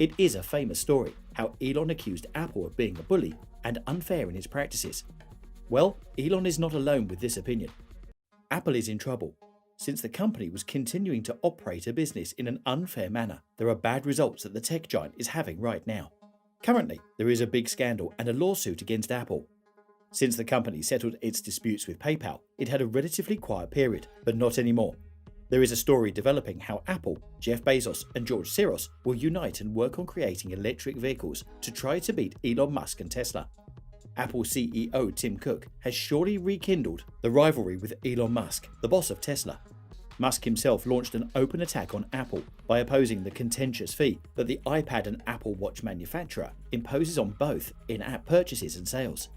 It is a famous story how Elon accused Apple of being a bully and unfair in its practices. Well, Elon is not alone with this opinion. Apple is in trouble. Since the company was continuing to operate a business in an unfair manner, there are bad results that the tech giant is having right now. Currently, there is a big scandal and a lawsuit against Apple. Since the company settled its disputes with PayPal, it had a relatively quiet period, but not anymore. There is a story developing how Apple, Jeff Bezos and George Soros will unite and work on creating electric vehicles to try to beat Elon Musk and Tesla. Apple CEO Tim Cook has surely rekindled the rivalry with Elon Musk, the boss of Tesla. Musk himself launched an open attack on Apple by opposing the contentious fee that the iPad and Apple Watch manufacturer imposes on both in-app purchases and sales.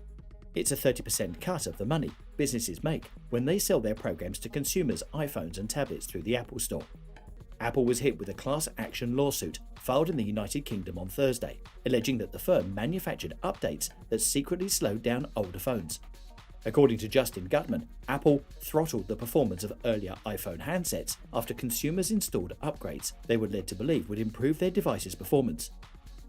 It's a 30% cut of the money businesses make when they sell their programs to consumers' iPhones and tablets through the Apple Store. Apple was hit with a class action lawsuit filed in the United Kingdom on Thursday, alleging that the firm manufactured updates that secretly slowed down older phones. According to Justin Gutman, Apple throttled the performance of earlier iPhone handsets after consumers installed upgrades they were led to believe would improve their device's performance.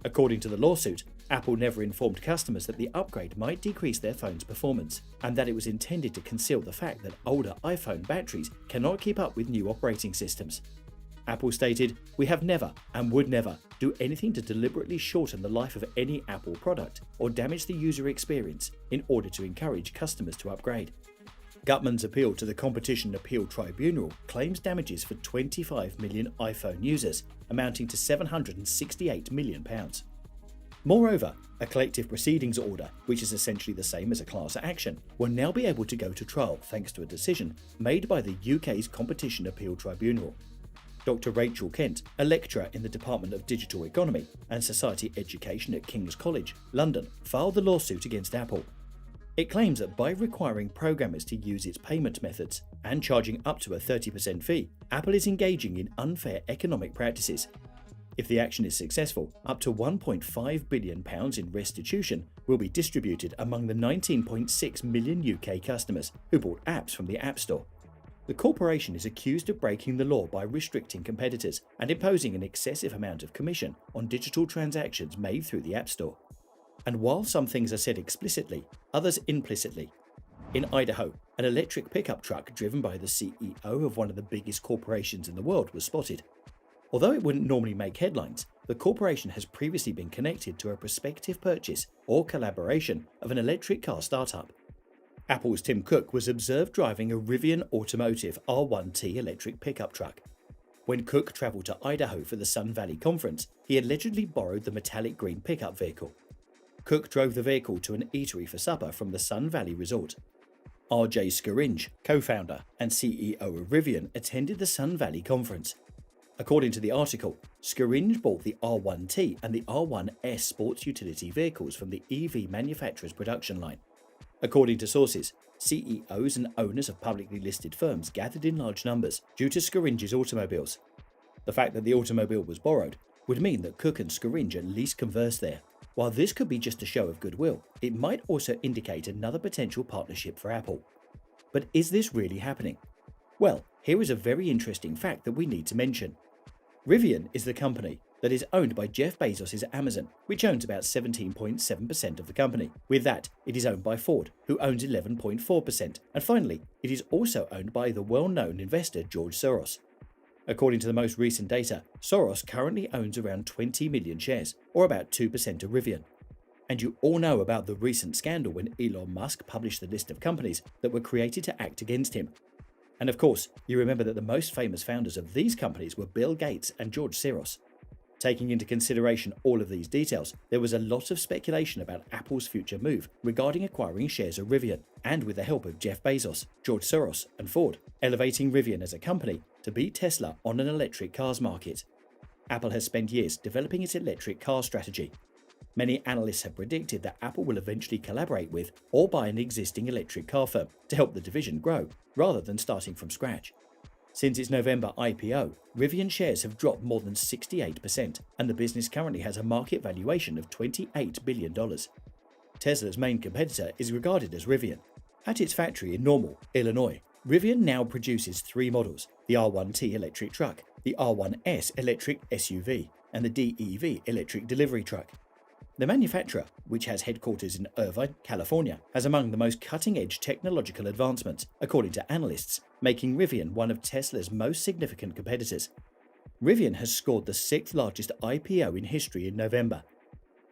According to the lawsuit, Apple never informed customers that the upgrade might decrease their phone's performance, and that it was intended to conceal the fact that older iPhone batteries cannot keep up with new operating systems. Apple stated, "We have never and would never do anything to deliberately shorten the life of any Apple product or damage the user experience in order to encourage customers to upgrade." Gutman's appeal to the Competition Appeal Tribunal claims damages for 25 million iPhone users, amounting to £768 million. Moreover, a collective proceedings order, which is essentially the same as a class action, will now be able to go to trial thanks to a decision made by the UK's Competition Appeal Tribunal. Dr. Rachel Kent, a lecturer in the Department of Digital Economy and Society Education at King's College, London, filed the lawsuit against Apple. It claims that by requiring programmers to use its payment methods and charging up to a 30% fee, Apple is engaging in unfair economic practices. If the action is successful, up to £1.5 billion in restitution will be distributed among the 19.6 million UK customers who bought apps from the App Store. The corporation is accused of breaking the law by restricting competitors and imposing an excessive amount of commission on digital transactions made through the App Store. And while some things are said explicitly, others implicitly. In Idaho, an electric pickup truck driven by the CEO of one of the biggest corporations in the world was spotted. Although it wouldn't normally make headlines, the corporation has previously been connected to a prospective purchase or collaboration of an electric car startup. Apple's Tim Cook was observed driving a Rivian Automotive R1T electric pickup truck. When Cook travelled to Idaho for the Sun Valley Conference, he allegedly borrowed the metallic green pickup vehicle. Cook drove the vehicle to an eatery for supper from the Sun Valley Resort. R.J. Scaringe, co-founder and CEO of Rivian, attended the Sun Valley Conference. According to the article, Scaringe bought the R1T and the R1S sports utility vehicles from the EV manufacturer's production line. According to sources, CEOs and owners of publicly listed firms gathered in large numbers due to Scaringe's automobiles. The fact that the automobile was borrowed would mean that Cook and Scaringe at least conversed there. While this could be just a show of goodwill, it might also indicate another potential partnership for Apple. But is this really happening? Well, here is a very interesting fact that we need to mention. Rivian is the company that is owned by Jeff Bezos' Amazon, which owns about 17.7% of the company. With that, it is owned by Ford, who owns 11.4%. And finally, it is also owned by the well-known investor George Soros. According to the most recent data, Soros currently owns around 20 million shares, or about 2% of Rivian. And you all know about the recent scandal when Elon Musk published the list of companies that were created to act against him. And of course, you remember that the most famous founders of these companies were Bill Gates and George Soros. Taking into consideration all of these details, there was a lot of speculation about Apple's future move regarding acquiring shares of Rivian, and with the help of Jeff Bezos, George Soros, and Ford, elevating Rivian as a company to beat Tesla on an electric cars market. Apple has spent years developing its electric car strategy. Many analysts have predicted that Apple will eventually collaborate with or buy an existing electric car firm to help the division grow, rather than starting from scratch. Since its November IPO, Rivian shares have dropped more than 68%, and the business currently has a market valuation of $28 billion. Tesla's main competitor is regarded as Rivian. At its factory in Normal, Illinois, Rivian now produces 3 models: the R1T electric truck, the R1S electric SUV, and the DEV electric delivery truck. The manufacturer, which has headquarters in Irvine, California, has among the most cutting-edge technological advancements, according to analysts, making Rivian one of Tesla's most significant competitors. Rivian has scored the 6th largest IPO in history in November.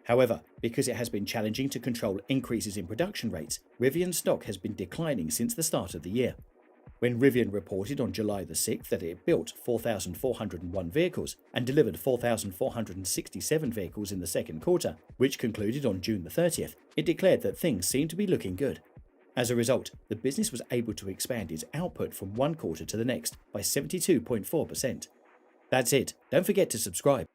However, because it has been challenging to control increases in production rates, Rivian stock has been declining since the start of the year. When Rivian reported on July the 6th that it built 4,401 vehicles and delivered 4,467 vehicles in the second quarter, which concluded on June the 30th, it declared that things seemed to be looking good. As a result, the business was able to expand its output from one quarter to the next by 72.4%. That's it. Don't forget to subscribe.